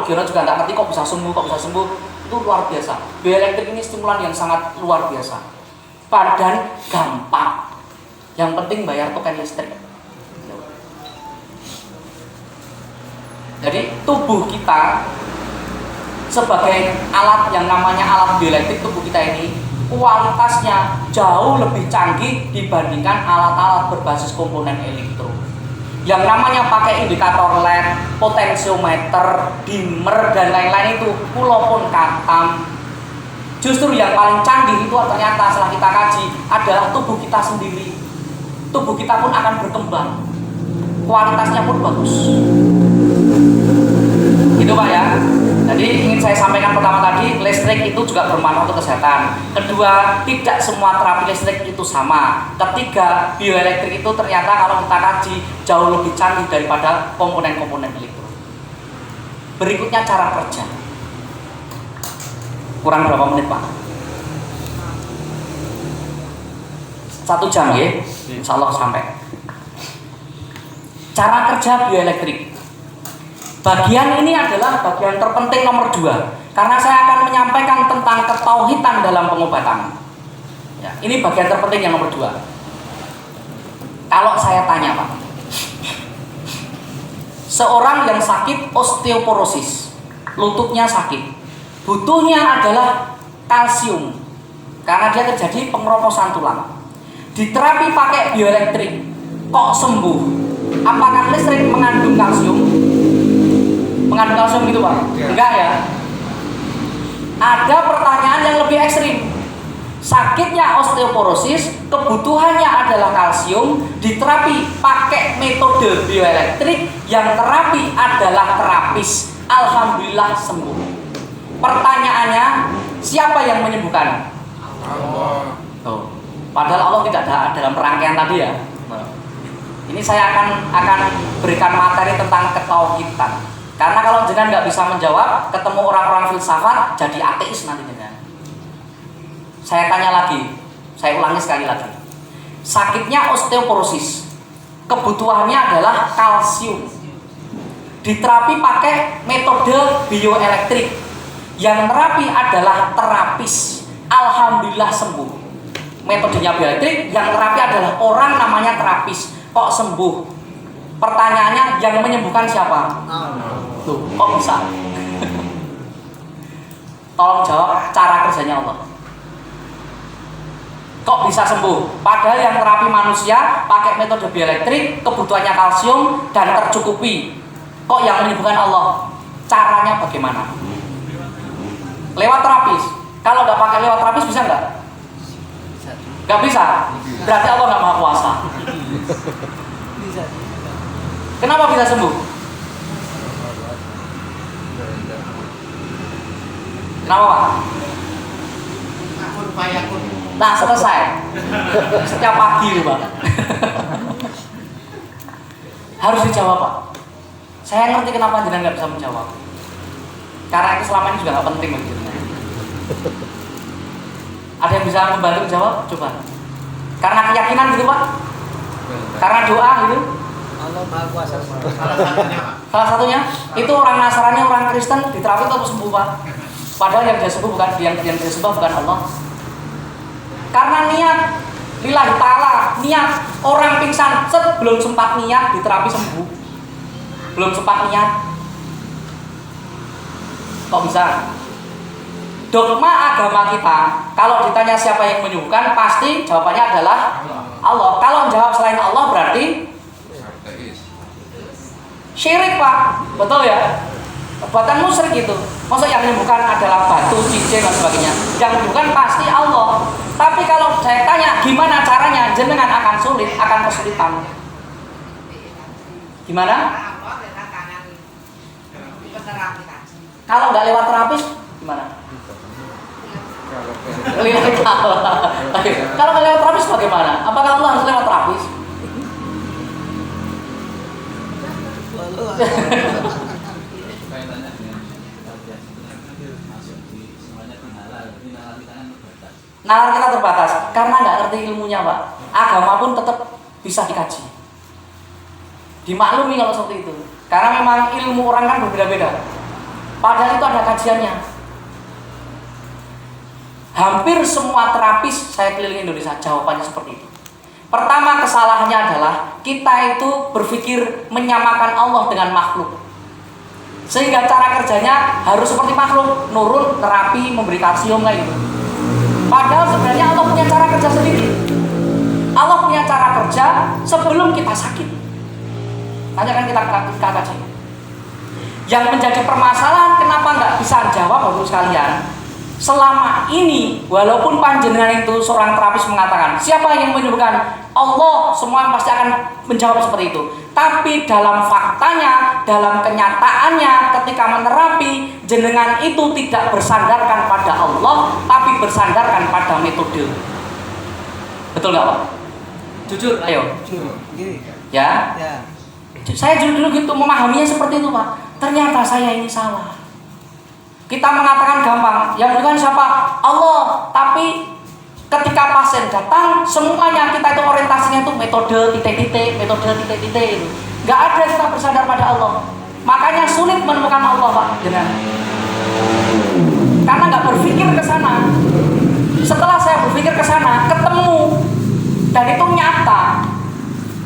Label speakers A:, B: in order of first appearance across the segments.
A: Giono juga nggak ngerti kok bisa sembuh, itu luar biasa. Bioelektrik ini stimulan yang sangat luar biasa, dan gampang. Yang penting bayar token listrik. Jadi tubuh kita sebagai alat yang namanya alat bioelektrik, tubuh kita ini kualitasnya jauh lebih canggih dibandingkan alat-alat berbasis komponen elektro. Yang namanya pakai indikator LED, potensiometer, dimmer dan lain-lain itu kula pun katam. Justru yang paling canggih itu ternyata setelah kita kaji adalah tubuh kita sendiri. Tubuh kita pun akan berkembang, kualitasnya pun bagus. Gitu Pak ya. Jadi ingin saya sampaikan pertama tadi, listrik itu juga bermanfaat untuk kesehatan. Kedua, tidak semua terapi listrik itu sama. Ketiga, bioelektrik itu ternyata kalau kita kaji jauh lebih canggih daripada komponen-komponen elektro. Berikutnya cara kerja. Kurang berapa menit Pak? 1 jam ya? Insya Allah sampai. Cara kerja bioelektrik. Bagian ini adalah bagian terpenting nomor 2, karena saya akan menyampaikan tentang ketauhidan dalam pengobatan. Ya, ini bagian terpenting yang nomor 2. Kalau saya tanya Pak, seorang yang sakit osteoporosis, lututnya sakit, butuhnya adalah kalsium karena dia terjadi pengeroposan tulang. Diterapi pakai bioelektrik, kok sembuh? Apakah listrik mengandung kalsium? Mengandung kalsium gitu Pak? Enggak ya. Ada pertanyaan yang lebih ekstrim. Sakitnya osteoporosis, kebutuhannya adalah kalsium, diterapi pakai metode bioelektrik, yang terapi adalah terapis. Alhamdulillah sembuh. Pertanyaannya, siapa yang menyembuhkan? Allah. Oh. Padahal Allah tidak ada dalam rangkaian tadi ya. Ini saya akan berikan materi tentang ketauhidan. Karena kalau jenengan nggak bisa menjawab, ketemu orang-orang filsafat, jadi ateis nanti jenengan. Saya tanya lagi, saya ulangi sekali lagi. Sakitnya osteoporosis, kebutuhannya adalah kalsium. Diterapi pakai metode bioelektrik, yang terapi adalah terapis. Alhamdulillah sembuh. Metodenya bioelektrik, yang terapi adalah orang namanya terapis. Kok sembuh? Pertanyaannya, yang menyembuhkan siapa? Tuh, kok bisa? Tolong jawab cara kerjanya Allah. Kok bisa sembuh? Padahal yang terapi manusia pakai metode bioelektrik, kebutuhannya kalsium dan tercukupi. Kok yang menyembuhkan Allah? Caranya bagaimana? Lewat terapis. Kalau nggak pakai lewat terapis bisa nggak? Nggak bisa. Berarti Allah nggak maha kuasa. Kenapa bisa sembuh? Kenapa Pak? Nah selesai. Setiap pagi Pak. Harus dijawab Pak. Saya ngerti kenapa jenengan nggak bisa menjawab. Karena itu selama ini juga nggak penting bagi jenengan. Ada yang bisa membantu menjawab? Coba. Karena keyakinan gitu Pak? Karena doa gitu?
B: Allah Maha Kuasa.
A: Salah satunya itu orang Nasrani, orang Kristen diterapi untuk sembuh Pak. Padahal yang dia sembuh bukan yang dia sembuh bukan Allah. Karena niat lillahi ta'ala, niat orang pingsan belum sempat niat diterapi sembuh. Belum sempat niat. Kok bisa? Dogma agama kita, kalau ditanya siapa yang menyembuhkan, pasti jawabannya adalah Allah. Kalau jawab selain Allah berarti syirik Pak, betul ya? Perbuatan musyrik itu. Maksud yang menyembuhkan adalah batu, cincin dan sebagainya. Yang menyembuhkan pasti Allah. Tapi kalau saya tanya gimana caranya, jenengan akan sulit, akan kesulitan. Gimana? Kalau nggak lewat terapis, gimana? Kalau nggak lewat terapis bagaimana? Apakah Allah harus lewat terapis? Nalar kita terbatas karena nggak ngerti ilmunya Pak. Agama pun tetap bisa dikaji, dimaklumi kalau seperti itu. Karena memang ilmu orang kan berbeda-beda. Padahal itu ada kajiannya. Hampir semua terapis saya keliling Indonesia jawabannya seperti itu. Pertama, kesalahannya adalah kita itu berpikir menyamakan Allah dengan makhluk, sehingga cara kerjanya harus seperti makhluk, nurun, terapi, memberi kalsium kayak gitu. Padahal sebenarnya Allah punya cara kerja sendiri. Allah punya cara kerja sebelum kita sakit. Hanya kan kita kaji. Yang menjadi permasalahan kenapa nggak bisa jawab Bapak sekalian? Selama ini walaupun panjenengan itu seorang terapis mengatakan siapa yang menyebutkan Allah, semua pasti akan menjawab seperti itu. Tapi dalam faktanya, dalam kenyataannya ketika menerapi, jenengan itu tidak bersandarkan pada Allah, tapi bersandarkan pada metode. Betul nggak Pak? Jujur, ayo. Ya. Saya dulu gitu memahaminya seperti itu Pak. Ternyata saya ini salah. Kita mengatakan gampang, yang bukan siapa? Allah. Tapi ketika pasien datang, semuanya kita itu orientasinya itu metode titik-titik, metode titik-titik itu. Nggak ada kita bersandar pada Allah. Makanya sulit menemukan Allah Pak. Karena nggak berpikir ke sana. Setelah saya berpikir ke sana, ketemu dan itu nyata.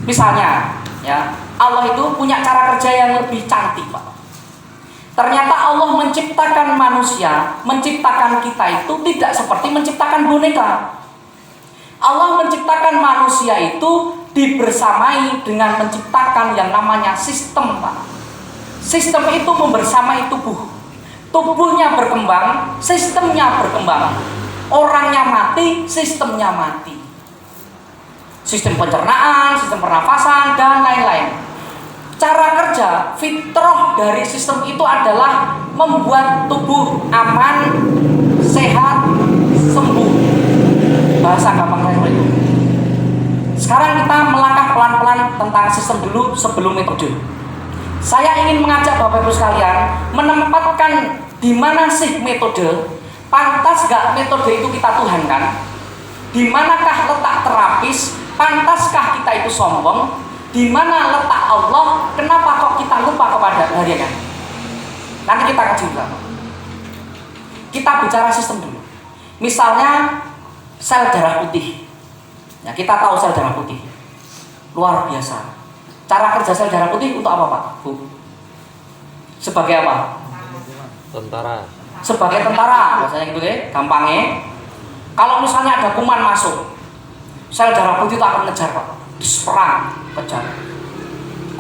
A: Misalnya, ya Allah itu punya cara kerja yang lebih cantik Pak. Ternyata Allah menciptakan manusia, menciptakan kita itu tidak seperti menciptakan boneka. Allah menciptakan manusia itu dibersamai dengan menciptakan yang namanya sistem Pak. Sistem itu membersamai tubuh. Tubuhnya berkembang, sistemnya berkembang. Orangnya mati, sistemnya mati. Sistem pencernaan, sistem pernafasan, dan lain-lain. Cara kerja fitrah dari sistem itu adalah membuat tubuh aman, sehat, sembuh. Bahasa gampang saya seperti itu. Sekarang kita melangkah pelan-pelan tentang sistem dulu sebelum metode. Saya ingin mengajak Bapak Ibu sekalian menempatkan di mana sih metode. Pantas gak metode itu kita tuhankan? Di manakah letak terapis? Pantaskah kita itu sombong? Di mana letak Allah? Kenapa kok kita lupa kepada harinya? Nanti kita kaji juga. Kita bicara sistem dulu. Misalnya sel darah putih. Ya, kita tahu sel darah putih. Luar biasa. Cara kerja sel darah putih untuk apa Pak? Bu? Sebagai apa?
B: Tentara.
A: Sebagai tentara, biasanya gitu ya, gampangnya. Kalau misalnya ada kuman masuk, sel darah putih itu akan ngejar Pak. Perang, kejar.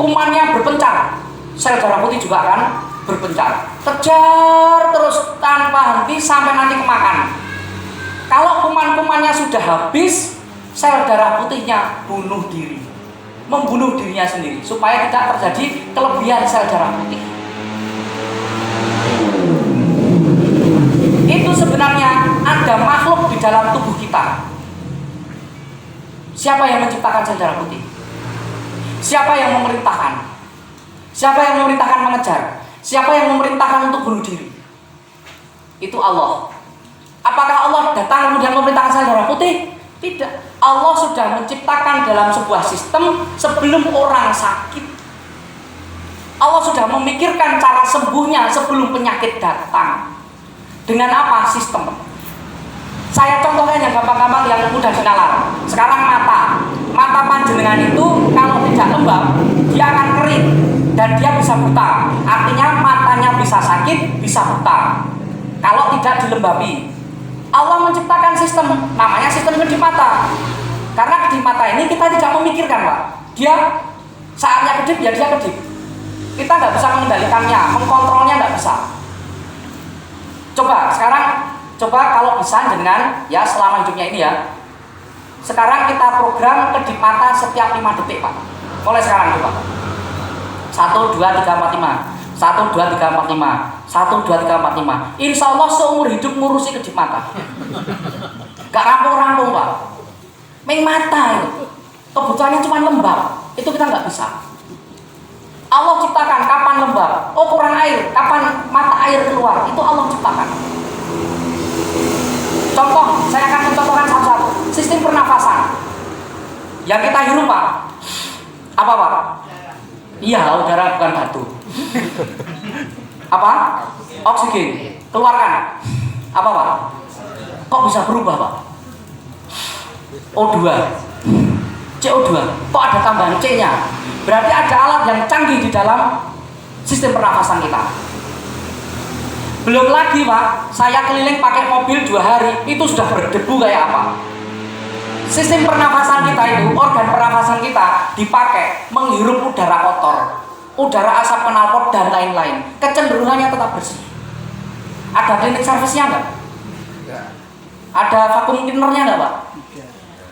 A: Kumannya berpencar, sel darah putih juga akan berpencar. Kejar terus tanpa henti sampai nanti kemakan. Kalau kuman-kumannya sudah habis, sel darah putihnya bunuh diri, membunuh dirinya sendiri supaya tidak terjadi kelebihan sel darah putih. Itu sebenarnya ada makhluk di dalam tubuh kita. Siapa yang menciptakan sel darah putih? Siapa yang memerintahkan? Siapa yang memerintahkan mengejar? Siapa yang memerintahkan untuk bunuh diri? Itu Allah. Apakah Allah datang kemudian memerintahkan sel darah putih? Tidak. Allah sudah menciptakan dalam sebuah sistem sebelum orang sakit. Allah sudah memikirkan cara sembuhnya sebelum penyakit datang. Dengan apa? Sistem. Saya contohkan yang gampang-gampang yang mudah dinalar. Sekarang mata panjenengan itu kalau tidak lembab dia akan kering dan dia bisa buta. Artinya matanya bisa sakit, bisa buta kalau tidak dilembabi. Allah menciptakan sistem, namanya sistem kedip mata. Karena kedip mata ini kita tidak memikirkan Pak. Dia saatnya kedip ya dia kedip. Kita nggak bisa mengendalikannya, mengkontrolnya nggak bisa. Coba kalau bisa dengan ya selama hidupnya ini ya. Sekarang kita program kedip mata setiap 5 detik Pak. Mulai sekarang coba. 1, 2, 3, 4, 5. 1, 2, 3, 4, 5. 1, 2, 3, 4, 5. Insya Allah seumur hidup ngurusi kedip mata. Gak rampung-rampung Pak. Main mata itu. Kebutuhannya cuma lembab. Itu kita nggak bisa. Allah ciptakan kapan lembab. Oh kurang air. Kapan mata air keluar. Itu Allah ciptakan. Contoh, saya akan mencontohkan satu-satu. Sistem pernafasan yang kita hirup Pak. Apa Pak? Iya, udara bukan batu. Apa? Oksigen, keluarkan. Apa Pak? Kok bisa berubah Pak? O2, CO2, kok ada tambahan C-nya? Berarti ada alat yang canggih di dalam sistem pernafasan kita. Belum lagi Pak, saya keliling pakai mobil 2 hari, itu sudah berdebu kayak apa? Sistem pernafasan kita itu, organ pernafasan kita dipakai menghirup udara kotor, udara asap knalpot dan lain-lain. Kecenderungannya tetap bersih. Ada cleaning service-nya enggak? Ada vacuum cleaner-nya enggak Pak?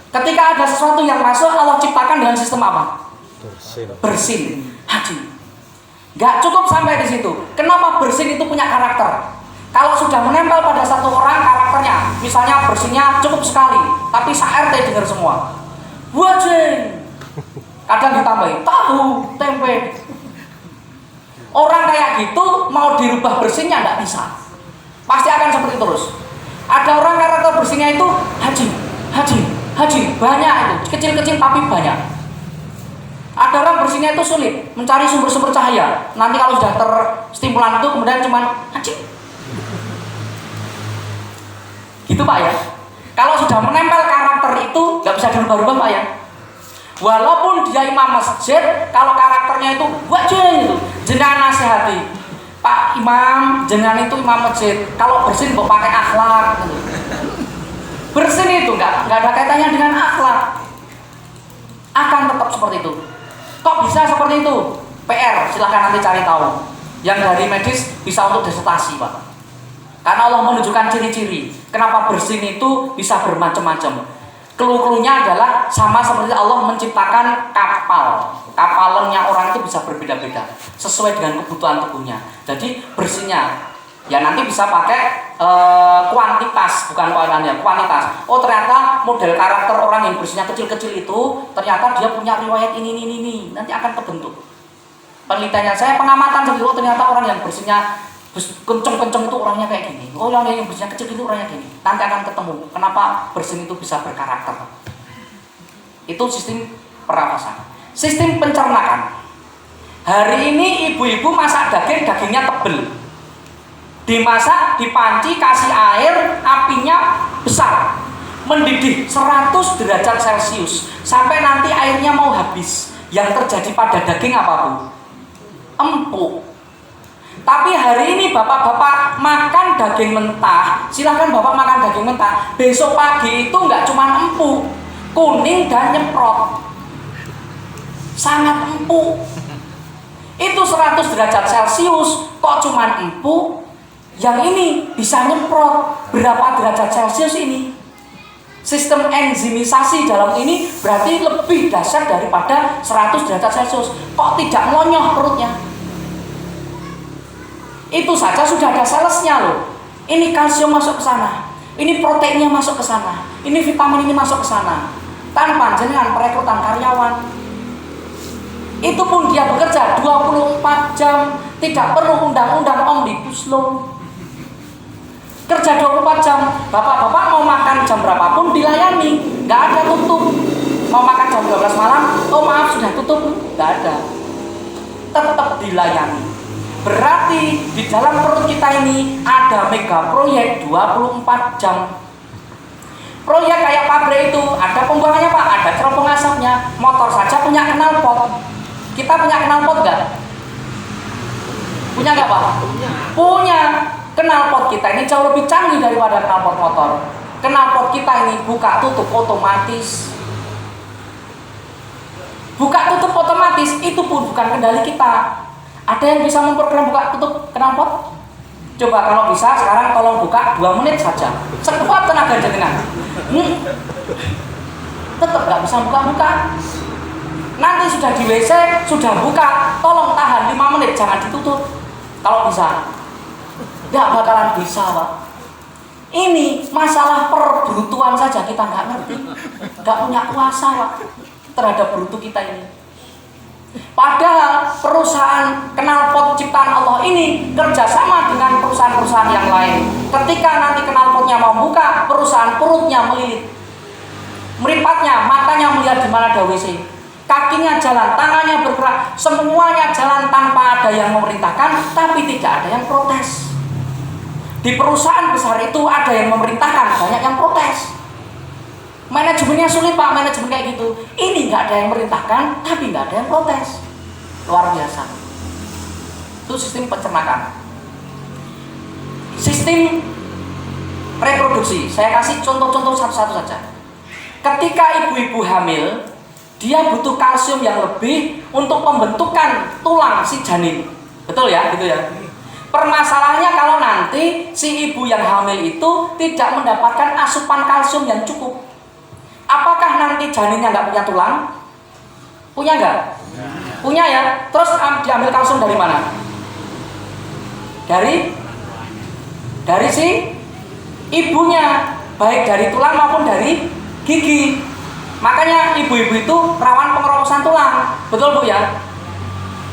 A: Ketika ada sesuatu yang masuk, Allah ciptakan dengan sistem apa? Bersin. Haji. Enggak cukup sampai di situ. Kenapa bersin itu punya karakter? Kalau sudah menempel pada satu orang karakternya, misalnya bersinnya cukup sekali, tapi sa-RT dengar semua. Wajeng. Kadang ditambahin tahu, tempe. Orang kayak gitu mau dirubah bersinnya enggak bisa. Pasti akan seperti terus. Ada orang karakter bersinnya itu haji, banyak itu, kecil-kecil tapi banyak. Ada orang bersinnya itu sulit, mencari sumber-sumber cahaya. Nanti kalau sudah terstimulan itu kemudian cuman haji. Gitu Pak ya. Kalau sudah menempel karakter itu nggak bisa dirubah-rubah Pak ya. Walaupun dia imam masjid, kalau karakternya itu wajib itu, jenengan nasihati. Pak Imam, jenengan itu imam masjid. Kalau bersin kok pakai akhlak. Bersin itu nggak ada kaitannya dengan akhlak. Akan tetap seperti itu. Kok bisa seperti itu? PR, silahkan nanti cari tahu. Yang dari medis bisa untuk disertasi Pak. Karena Allah menunjukkan ciri-ciri kenapa bersin itu bisa bermacam-macam. Clue-cluenya adalah sama seperti Allah menciptakan kapal. Kapalnya orang itu bisa berbeda-beda sesuai dengan kebutuhan tubuhnya. Jadi bersinnya ya nanti bisa pakai kuantitas, bukan kualitas. Oh ternyata model karakter orang yang bersinnya kecil-kecil itu ternyata dia punya riwayat ini. Nanti akan kebentuk. Penelitiannya saya pengamatan seperti itu, ternyata orang yang bersinnya kenceng-kenceng itu orangnya kayak gini. Oh yang bersinnya kecil itu orangnya gini. Nanti akan ketemu kenapa bersin itu bisa berkarakter. Itu sistem pernafasan. Sistem pencernakan. Hari ini ibu-ibu masak dagingnya tebel. Dimasak, dipanci, kasih air, apinya besar. Mendidih 100 derajat Celcius sampai nanti airnya mau habis. Yang terjadi pada daging apa Bu? Empuk. Tapi hari ini bapak-bapak makan daging mentah, silahkan bapak makan daging mentah. Besok pagi itu nggak cuma empuk, kuning dan nyemprot, sangat empuk. Itu 100 derajat Celcius, kok cuma empuk? Yang ini bisa nyemprot berapa derajat Celcius ini? Sistem enzimisasi dalam ini berarti lebih dahsyat daripada 100 derajat Celcius. Kok tidak melonyoh perutnya? Itu saja sudah ada salesnya loh. Ini kalsium masuk ke sana, ini proteinnya masuk ke sana, ini vitamin ini masuk ke sana. Tanpa jenengan perekrutan karyawan. Itu pun dia bekerja 24 jam, tidak perlu undang-undang omnibus law. Kerja 24 jam, bapak-bapak mau makan jam berapapun dilayani, nggak ada tutup. Mau makan jam 12 malam, oh maaf sudah tutup, nggak ada. Tetap dilayani. Berarti di dalam perut kita ini ada mega proyek 24 jam. Proyek kayak pabrik itu ada pembuangannya Pak, ada teropong asapnya. Motor saja punya knalpot. Kita punya knalpot nggak? Punya nggak Pak? Punya. Knalpot kita ini jauh lebih canggih daripada knalpot motor. Knalpot kita ini buka tutup otomatis. Buka tutup otomatis itu pun bukan kendali kita. Ada yang bisa memprogram buka tutup knalpot? Coba kalau bisa sekarang tolong buka 2 menit saja. Sekuat tenaga jenengan. Tetap nggak bisa buka-buka. Nanti sudah di WC, sudah buka, tolong tahan 5 menit, jangan ditutup. Kalau bisa. Nggak bakalan bisa Pak. Ini masalah perbrutuan saja kita nggak ngerti. Nggak punya kuasa Pak terhadap brutu kita ini. Padahal perusahaan knalpot ciptaan Allah ini kerjasama dengan perusahaan-perusahaan yang lain. Ketika nanti knalpotnya mau buka, perusahaan perutnya melilit, meripatnya, matanya melihat di mana ada WC, kakinya jalan, tangannya bergerak, semuanya jalan tanpa ada yang memerintahkan, tapi tidak ada yang protes. Di perusahaan besar itu ada yang memerintahkan, banyak yang protes. Manajemennya sulit Pak, manajemen kayak gitu. Ini nggak ada yang memerintahkan, tapi nggak ada yang protes. Luar biasa. Itu sistem pencernaan. Sistem reproduksi, saya kasih contoh-contoh satu-satu saja. Ketika ibu-ibu hamil, dia butuh kalsium yang lebih untuk pembentukan tulang si janin. Betul ya, gitu ya. Permasalahannya kalau nanti si ibu yang hamil itu tidak mendapatkan asupan kalsium yang cukup. Apakah nanti janinnya nggak punya tulang? Punya nggak? Punya ya. Terus diambil kalsium dari mana? Dari si ibunya, baik dari tulang maupun dari gigi. Makanya ibu-ibu itu rawan pengeroposan tulang. Betul Bu ya?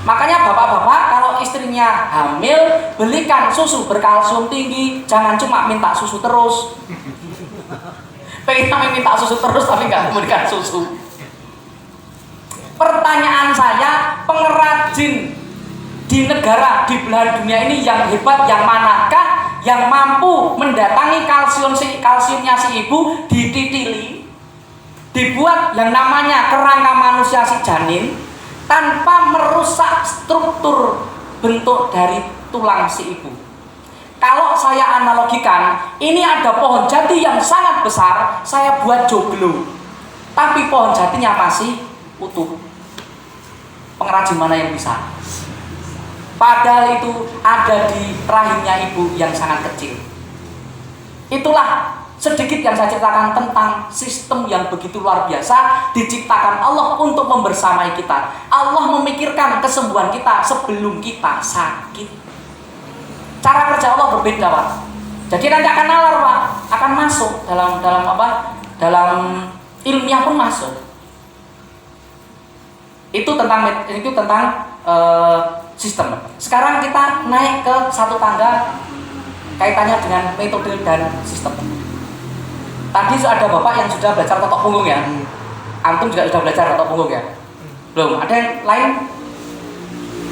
A: Makanya bapak-bapak kalau istrinya hamil, belikan susu berkalsium tinggi. Jangan cuma minta susu terus. Pengen minta susu terus tapi nggak memberikan susu. Pertanyaan saya, pengrajin di negara, di belahan dunia ini yang hebat, yang manakah yang mampu mendatangi kalsiumnya si ibu dititili, dibuat yang namanya kerangka manusia si janin tanpa merusak struktur bentuk dari tulang si ibu. Kalau saya analogikan, ini ada pohon jati yang sangat besar, saya buat joglo, tapi pohon jatinya masih utuh. Pengrajin mana yang bisa? Padahal itu ada di rahimnya ibu yang sangat kecil. Itulah sedikit yang saya ceritakan tentang sistem yang begitu luar biasa diciptakan Allah untuk membersamai kita. Allah memikirkan kesembuhan kita sebelum kita sakit. Cara kerja Allah berbeda Pak. Jadi nanti akan nalar Pak, akan masuk dalam apa? Dalam ilmiah pun masuk. Itu tentang sistem. Sekarang kita naik ke satu tangga kaitannya dengan metode dan sistem. Tadi ada Bapak yang sudah belajar totok punggung ya. Antum juga sudah belajar totok punggung ya. Belum? Ada yang lain?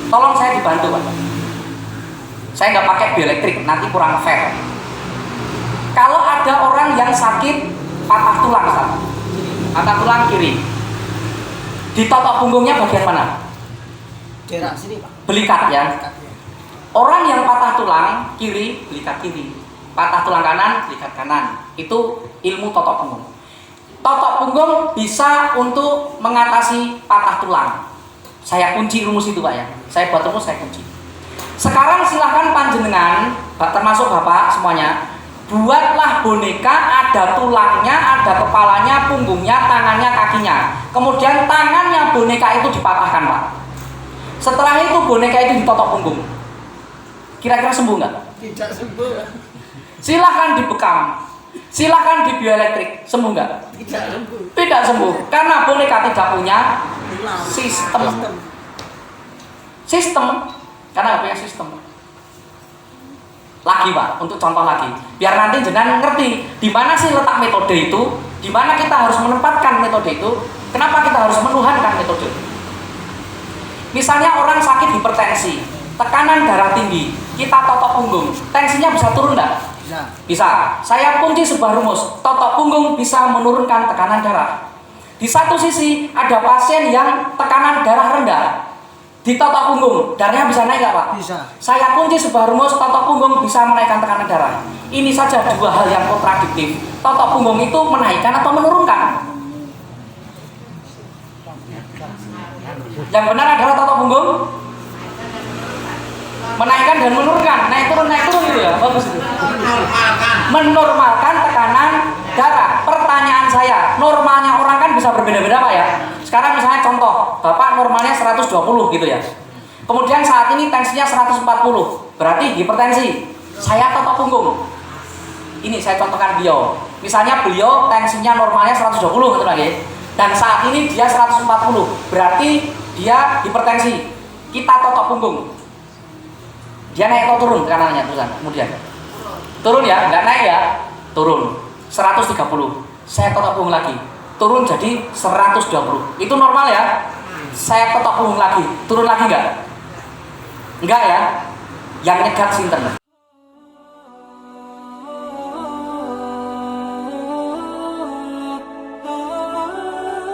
A: Tolong saya dibantu Pak. Saya nggak pakai bioelektrik, nanti kurang fair. Kalau ada orang yang sakit patah tulang, patah tulang kiri, di totok punggungnya bagian mana?
C: Daerah sini Pak.
A: Belikat ya. Orang yang patah tulang kiri, belikat kiri. Patah tulang kanan, belikat kanan. Itu ilmu totok punggung. Totok punggung bisa untuk mengatasi patah tulang. Saya kunci rumus itu Pak ya. Saya buat rumus, saya kunci. Sekarang silahkan panjenengan, termasuk Bapak semuanya, buatlah boneka, ada tulangnya, ada kepalanya, punggungnya, tangannya, kakinya. Kemudian tangannya boneka itu dipatahkan Pak. Setelah itu boneka itu ditotok punggung. Kira-kira sembuh nggak?
C: Tidak sembuh.
A: Silahkan dibekam, silahkan di bioelektrik, sembuh nggak?
C: Tidak sembuh.
A: Tidak sembuh, karena boneka tidak punya sistem. Karena nggak punya sistem. Lagi Pak, untuk contoh lagi, biar nanti jenengan ngerti di mana sih letak metode itu, di mana kita harus menempatkan metode itu, kenapa kita harus menuhankan metode. Misalnya orang sakit hipertensi, tekanan darah tinggi, kita totok punggung, tensinya bisa turun nggak?
C: Bisa.
A: Bisa. Saya kunci sebuah rumus, totok punggung bisa menurunkan tekanan darah. Di satu sisi ada pasien yang tekanan darah rendah, di totok punggung, darahnya bisa naik nggak Pak?
C: Bisa.
A: Saya kunci sebuah rumus, totok punggung bisa menaikkan tekanan darah. Ini saja dua hal yang kontradiktif. Totok punggung itu menaikkan atau menurunkan? Yang benar adalah totok punggung menaikkan dan menurunkan, naik turun gitu ya, bagus itu. Menormalkan tekanan darah. Pertanyaan saya, normalnya orang kan bisa berbeda-beda Pak ya. Sekarang misalnya contoh, Bapak normalnya 120 gitu ya. Kemudian saat ini tensinya 140, berarti hipertensi. Saya totok punggung. Ini saya contohkan beliau. Misalnya beliau tensinya normalnya 120 gitu lagi. Dan saat ini dia 140, berarti dia hipertensi. Kita totok punggung. Dia naik atau turun kanannya terusan. Kemudian turun ya, nggak naik ya, turun 130. Saya totok punggung lagi, turun jadi 120. Itu normal ya. Saya totok punggung lagi, turun lagi nggak? Enggak ya. Yang nyegat sinten.